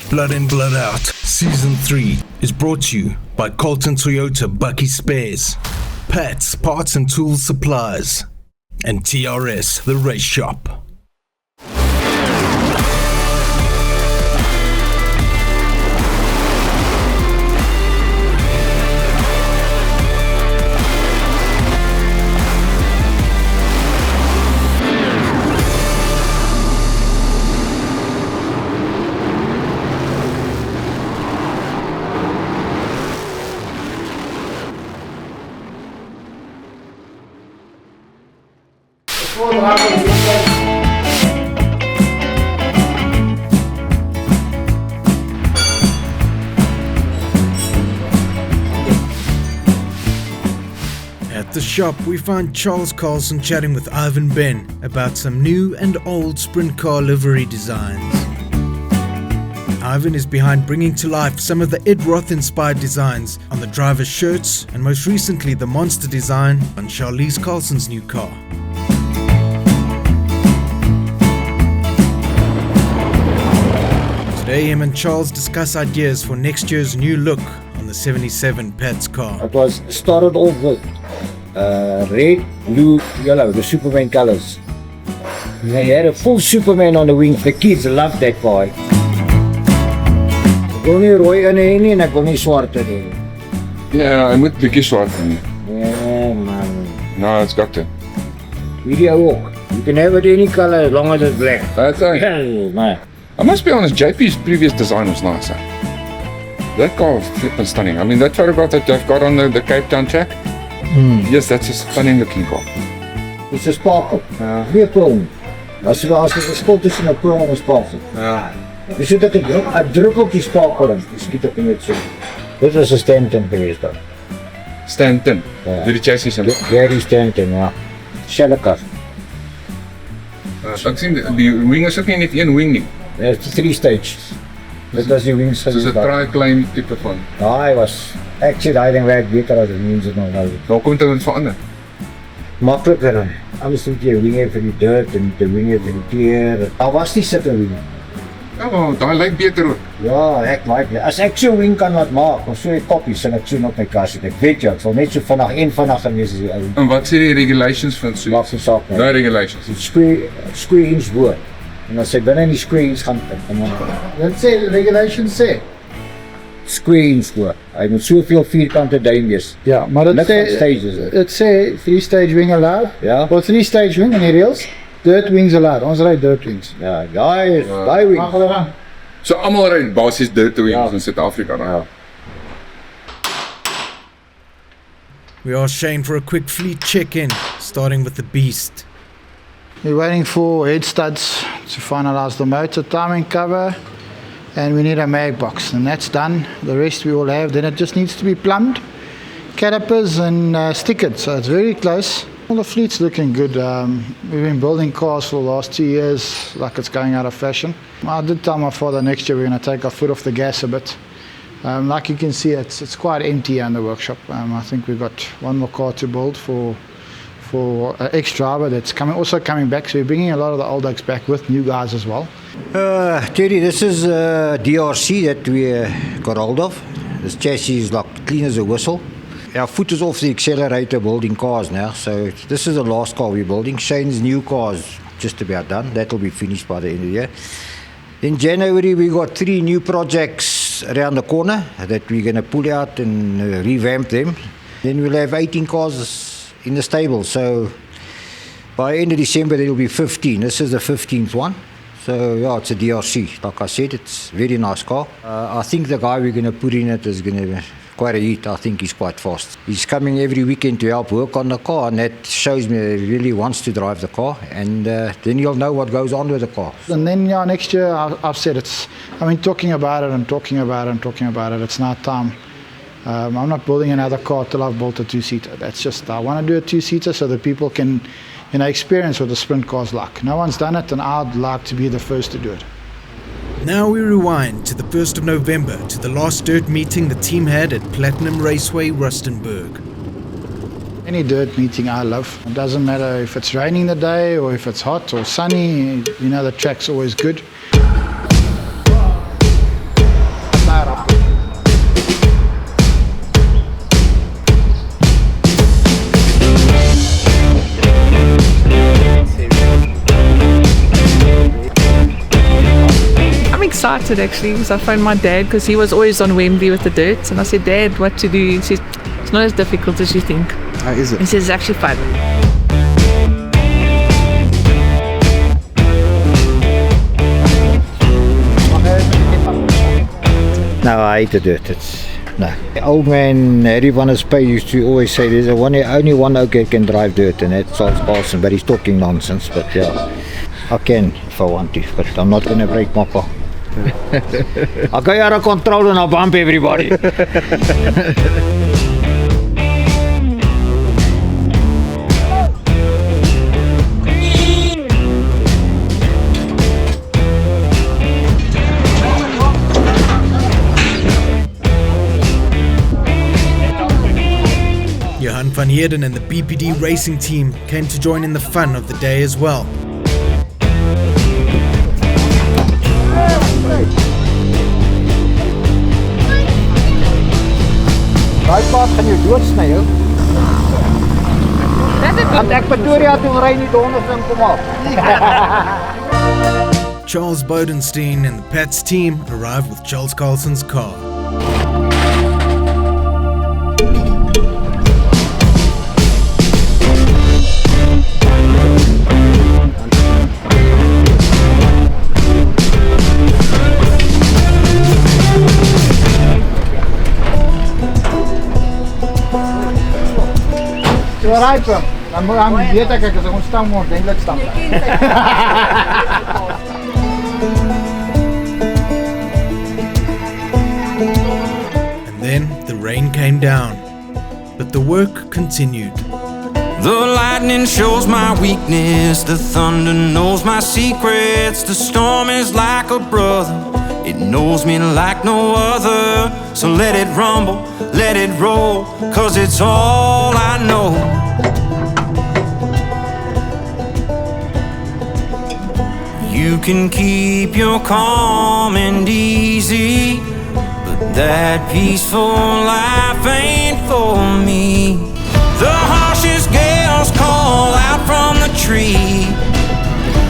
Blood In, Blood Out, Season 3 is brought to you by Colton Toyota Bucky Spares, Pat's Parts and Tools Supplies, and TRS The Race Shop. At the shop, we find Charles Carlson chatting with Ivan Ben about some new and old sprint car livery designs. Ivan is behind bringing to life some of the Ed Roth-inspired designs on the driver's shirts, and most recently the monster design on Charlize Carlson's new car. Today, him and Charles discuss ideas for next year's new look on the 77 Pat's car. It was started off with red, blue, yellow, the Superman colors. They had a full Superman on the wing. The kids loved that car. Ek wil nie rooi in hê nie en ek wil nie swart in hê nie. Ja, hy moet bietjie swart hê. Ja, man. No, it's got to. Video ook. You can have it any color as long as it's black. That's right. Hell, man. I must be honest, JP's previous design was nicer. That car was flippin' stunning. I mean, that photograph that they've got on the Cape Town track, yes, that's a stunning looking car. It's a sparkle. Weer chrome. As jy as 'n verskil tussen 'n chrome en 'n sparkle. Ja. Dis net 'n druppeltjie sparkle in. Dis skiet ek net so. Dit is 'n Stanton geweest daar. Stanton. Ja. Die chassis en Gary Stanton, ja. Shellekar. ek sien die wing is ook nie net een wing nie. There's 3 stages. Dit was die wings Soos 'n tri-climb tipe van. Hy was actually I think werk beter as die wings het nou. Waar kom dit verander? Makliker dan. Alles moet jy wing hê vir die dirt en die wing hê vir die kleur. Daar was nie sit 'n wing. Ja, maar daai lyk beter ook. Ja, ek like dit. As ek so 'n wing kan laat maak of so 'n koppie sal ek so op my kar sit. Ek weet jy, ek sal net so vinnig wees as die ou. En wat sê die regulations van so? Maak se saak nie. Daai regulations. Screens bo. En as jy binne in die screens gaan kyk, dan sê regulations sê screens bo. Hy moet soveel vierkante duim wees. Ja, maar dit sê 3-stage wing allowed. Ja. Or 3-stage wing in die rails. Dirt wings allowed. Ons ry dirt wings. Ja, daai wing. Mag hulle dan. So almal ry basies dirt wings Ja. in Suid-Afrika dan. Ja. We are Shane for a quick fleet check-in, starting with the Beast. We're waiting for head studs to finalize the motor timing cover, and we need a mag box, and that's done. The rest we will have. Then it just needs to be plumbed, calipers and stickered, so it's very close. Well, the fleet's looking good. We've been building cars for the last 2 years like it's going out of fashion. I did tell my father next year we're going to take our foot off the gas a bit. Like you can see, it's quite empty in the workshop. I think we've got one more car to build for an ex-driver that's also coming back. So we're bringing a lot of the old oaks back with new guys as well. Terry, this is DRC that we got hold of. This chassis is like clean as a whistle. Our foot is off the accelerator building cars now, so this is the last car we're building. Shane's new car is just about done. That will be finished by the end of the year. In January, we got 3 new projects around the corner that we're going to pull out and revamp them. Then we'll have 18 cars in the stable, so by end of December there will be 15. This is the 15th one. So yeah, it's a DRC. Like I said, it's a very nice car. I think the guy we're going to put in it is going to be quite a hit. I think he's quite fast. He's coming every weekend to help work on the car, and that shows me that he really wants to drive the car, and then you'll know what goes on with the car. And then next year I've said talking about it, it's now time. I'm not building another car till I've built a 2-seater. That's just, I want to do a 2-seater so that people can experience what the sprint car's like. No one's done it, and I'd like to be the first to do it. Now we rewind to the 1st of November to the last dirt meeting the team had at Platinum Raceway, Rustenburg. Any dirt meeting I love. It doesn't matter if it's raining the day or if it's hot or sunny, the track's always good. excited actually because I phoned my dad because he was always on Wembley with the dirt, and I said, Dad, what to do? He says, it's not as difficult as you think. How is it? He says, it's actually fun. No, I hate the dirt. No. Old man Harry van der Spey used to always say there's only one ou can drive dirt, and that's Charles Carlson, but he's talking nonsense. But yeah, I can if I want to, but I'm not going to break my car. I'll go out of control and I'll bump everybody. Johan van Heerden and the BPD racing team came to join in the fun of the day as well. Daai paad gaan jou doodsny, ou. Want ek Pretoria toe ry nie donders in kom af. Charles Bodenstein and the Pats team arrived with Charles Carlson's car. Alright, dan weet ek as ons staan moet eintlik stap. And then the rain came down, but the work continued. The lightning shows my weakness, the thunder knows my secrets. The storm is like a brother, it knows me like no other. So let it rumble, let it roll, 'cause it's all I know. You can keep your calm and easy, but that peaceful life ain't for me. The harshest gales call out from the tree,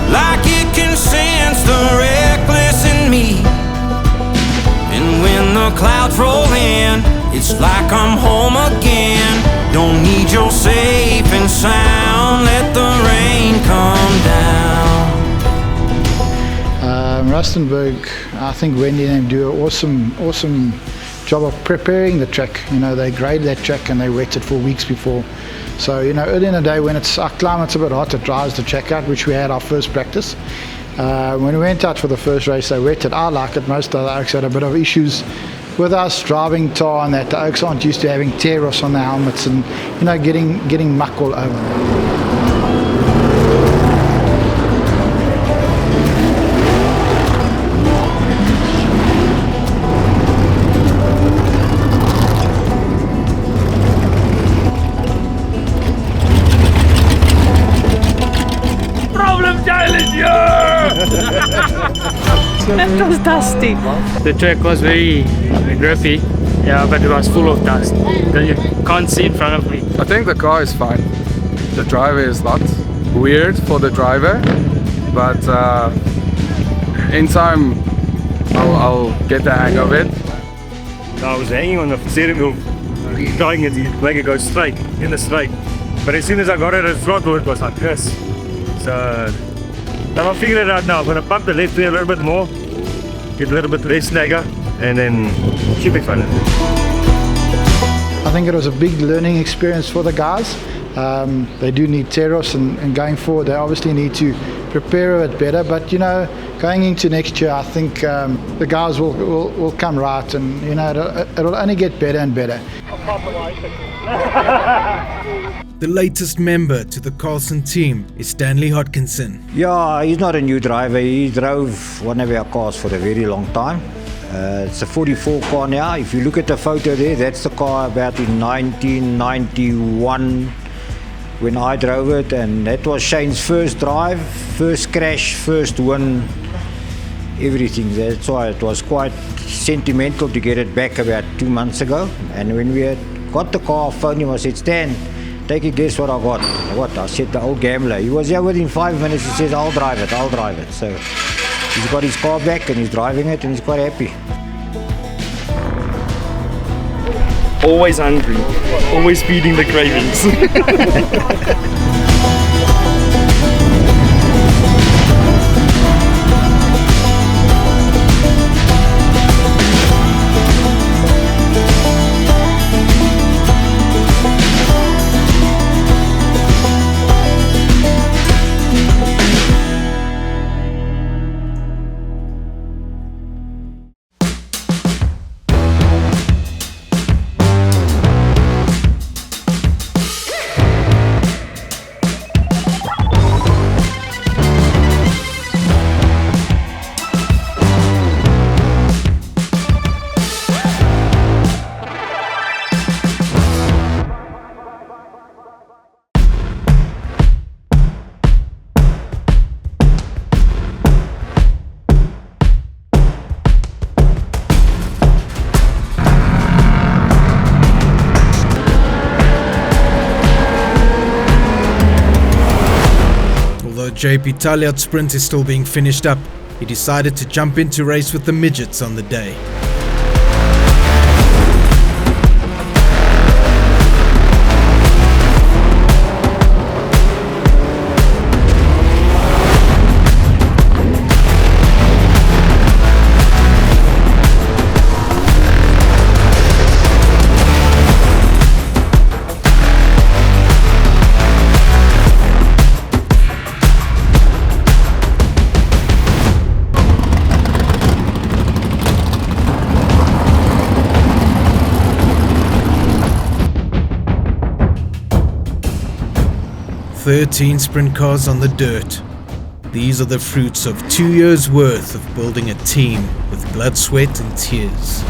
like it can sense the reckless in me. And when the clouds roll in, it's like I'm home again. Don't need your safe and sound, let the rain come down. Rustenburg, I think Wendy and them do an awesome job of preparing the track. You know, they grade that track and they wet it for weeks before. So, you know, early in the day when our climate's a bit hot, it dries the track out, which we had our first practice. When we went out for the first race, they wet it. I like it. Most of the Oaks had a bit of issues with us driving tar and that. The Oaks aren't used to having tear-offs on their helmets and, you know, getting muck all over. It was dusty. The track was very grippy, yeah, but it was full of dust. You can't see in front of me. I think the car is fine. The driver is not weird for the driver, but in time I'll get the hang of it. I was hanging on the steering wheel, trying it to make it go straight, in the straight. But as soon as I got it at throttle, it was like this. So I'll figure it out now. I'm going to pump the left wheel a little bit more, get a little bit less snagger, and then it should be fun. I think it was a big learning experience for the guys. They do need tear-offs, and going forward they obviously need to prepare a bit better. But you know, going into next year, I think the guys will come right, and you know it'll only get better and better. The latest member to the Carlson team is Stanley Hodkinson. Yeah, he's not a new driver. He drove one of our cars for a very long time. It's a 44 car now. If you look at the photo there, that's the car about in 1991 when I drove it, and that was Shane's first drive, first crash, first win, everything. That's why it was quite sentimental to get it back about 2 months ago. And when we had got the car, I phoned him, I said, Stan, take a guess what I got. What? I said the old gambler. He was here within 5 minutes. He says, I'll drive it. So He's got his car back and he's driving it and he's quite happy. Always hungry, always feeding the cravings. JP Talliot's sprint is still being finished up. He decided to jump in to race with the midgets on the day. "13 sprint cars on the dirt. These are the fruits of 2 years' worth of building a team with blood, sweat and tears."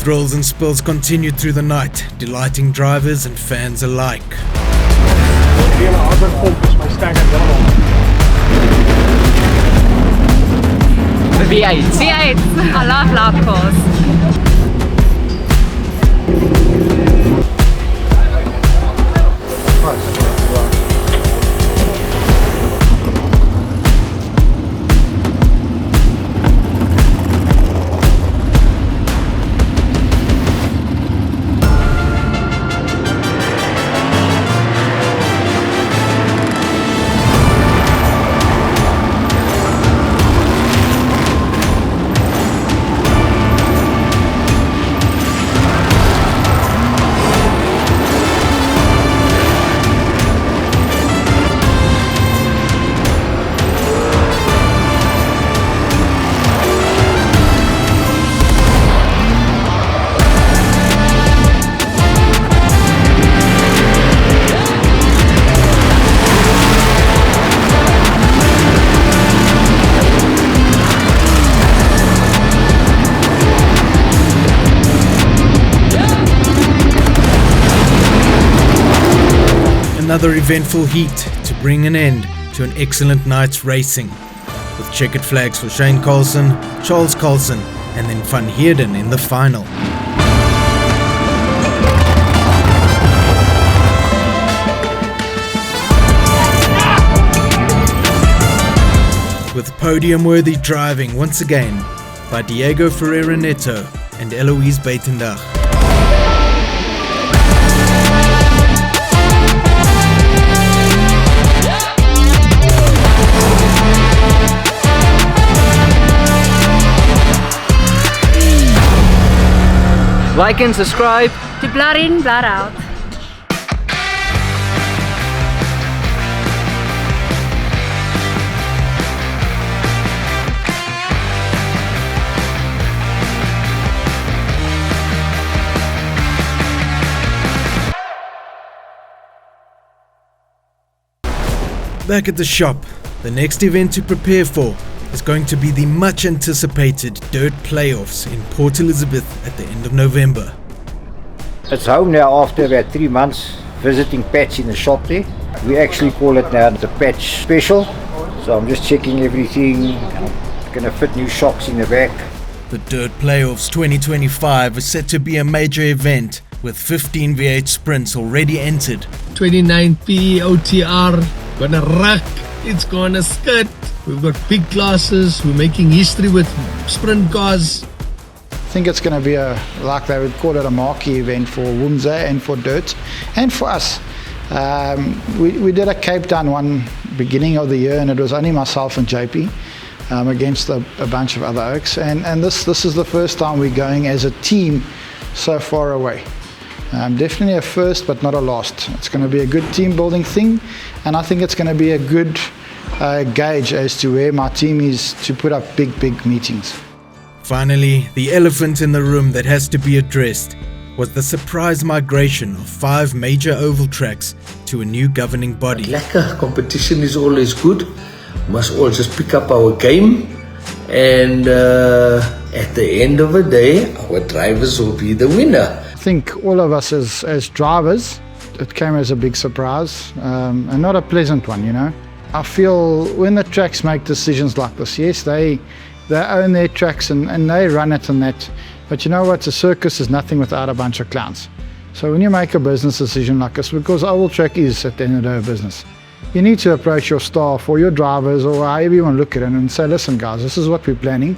Thrills and spills continued through the night, delighting drivers and fans alike. V8. I love loud cars. Another eventful heat to bring an end to an excellent night's racing, with checkered flags for Shane Carlson, Charles Carlson and then Van Heerden in the final. With podium-worthy driving once again by Diego Ferreira Neto and Eloise Buitendach. Like and subscribe to Blood In, Blood Out. Back at the shop, the next event to prepare for is going to be the much anticipated Dirt Playoffs in Port Elizabeth at the end of November. It's home now after about 3 months visiting Patch in the shop there. We actually call it now the Patch Special. So I'm just checking everything. I'm going to fit new shocks in the back. The Dirt Playoffs 2025 is set to be a major event with 15 V8 sprints already entered. 29P OTR, gonna rock, it's gonna skirt. We've got big classes, we're making history with sprint cars. I think it's going to be like they would call it, a marquee event for Woomza and for Dirt and for us. We did a Cape Town one beginning of the year, and it was only myself and JP against a bunch of other oaks, and this is the first time we're going as a team so far away. Definitely a first but not a last. It's going to be a good team building thing, and I think it's going to be a good gauge as to where my team is to put up big meetings. Finally, the elephant in the room that has to be addressed was the surprise migration of 5 major oval tracks to a new governing body. Lekker competition is always good. Must all just pick up our game, and at the end of the day, our drivers will be the winner. I think all of us as drivers, it came as a big surprise, and not a pleasant one, you know. I feel when the tracks make decisions like this, yes, they own their tracks and they run it and that, but you know what, a circus is nothing without a bunch of clowns. So when you make a business decision like this, because oval track is at the end of the day a business, you need to approach your staff or your drivers or however you want to look at it and say, listen guys, this is what we're planning,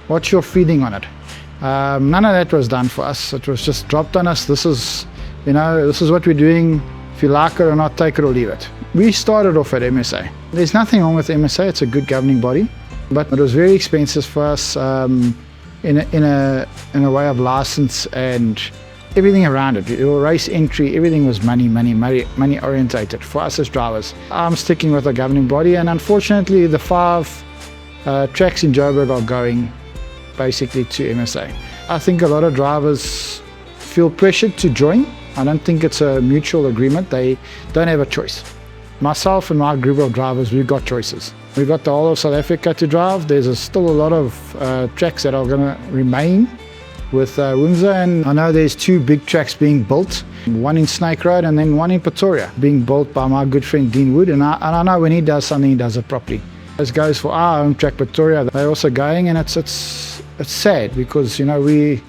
what's your feeding on it? None of that was done for us. It was just dropped on us. This is what we're doing. If you like it or not, take it or leave it. We started off at MSA. There's nothing wrong with MSA. It's a good governing body, but it was very expensive for us in a way of license and everything around it. Your race entry, everything was money orientated for us as drivers. I'm sticking with the governing body, and unfortunately, the 5 tracks in Joburg are going basically to MSA. I think a lot of drivers feel pressured to join. I don't think it's a mutual agreement. They don't have a choice. Myself and my group of drivers, we've got choices. We've got the whole of South Africa to drive. There's still a lot of tracks that are going to remain with Woomza, and I know there's 2 big tracks being built, one in Snake Road and then one in Pretoria, being built by my good friend Dean Wood, and I know when he does something, he does it properly. This goes for our home track Pretoria. They're also going, and it's sad because, you know, we've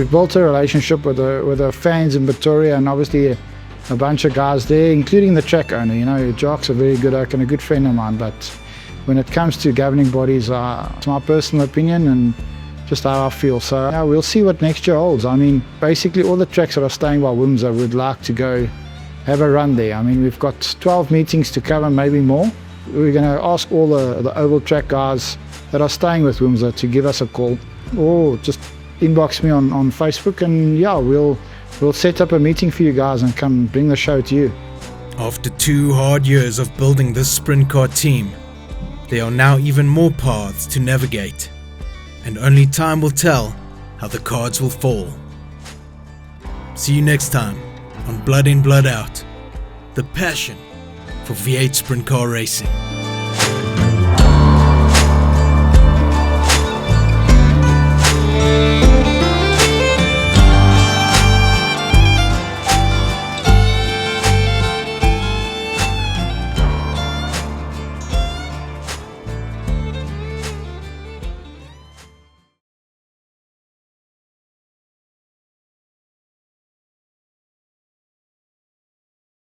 built a relationship with the fans in Pretoria, and obviously a bunch of guys there, including the track owner. You know, Jock's a very good oak and a good friend of mine, but when it comes to governing bodies, it's my personal opinion and just how I feel. So yeah, we'll see what next year holds. I mean, basically all the tracks that are staying by Woomza would like to go have a run there. I mean, we've got 12 meetings to cover, maybe more. We're going to ask all the oval track guys that are staying with Woomza to give us a call, or just inbox me on Facebook, and yeah, we'll set up a meeting for you guys and come bring the show to you. After 2 hard years of building this sprint car team, there are now even more paths to navigate, and only time will tell how the cards will fall. See you next time on Blood In, Blood Out, the passion for V8 sprint car racing.